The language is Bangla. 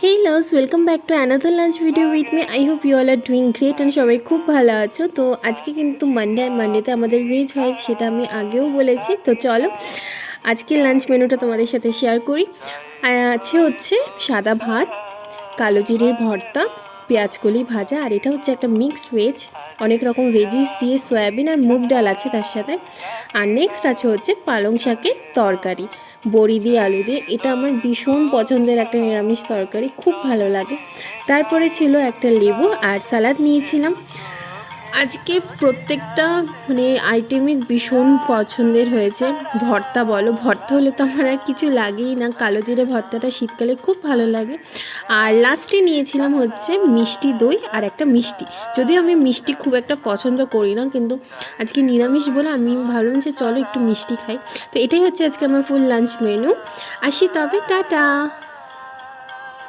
Hey loves, welcome back to another lunch video with me. I hope you all are doing great and সবাই খুব ভালো আছো। তো আজকে কিন্তু মানডেতে আমাদের ভেজ হয়, সেটা আমি আগেও বলেছি। তো চলো আজকে লাঞ্চ মেনুটা তোমাদের সাথে শেয়ার করি। আর হচ্ছে সাদা ভাত, কালো জিরের ভর্তা, পেঁয়াজকলি ভাজা, আর এটা হচ্ছে একটা মিক্সড ভেজ, অনেক রকম ভেজিস দিয়ে সয়াবিন আর মুগ ডাল আছে তার সাথে। আর নেক্সট হচ্ছে পালং শাকের তরকারি, বড়ি দিয়ে আলু দিয়ে। এটা আমার ভীষণ পছন্দের একটা নিরামিষ তরকারি, খুব ভালো লাগে। তারপরে ছিল একটা লেবু আর স্যালাড নিয়েছিলাম। আজকে প্রত্যেকটা আইটেমই ভীষণ পছন্দের হয়েছে। ভর্তা বলো, ভর্তা হলে তো আমার আর কিছু লাগেই না। কালো জিরে ভর্তাটা শীতকালে খুব ভালো লাগে। আর লাস্টে নিয়েছিলাম হচ্ছে মিষ্টি দই আর একটা মিষ্টি। যদিও আমি মিষ্টি খুব একটা পছন্দ করি না, কিন্তু আজকে নিরামিষ বলে আমি ভাবলাম যে চলো একটু মিষ্টি খাই। তো এটাই হচ্ছে আজকে আমার ফুল লাঞ্চ মেনু। আসি তবে, টাটা।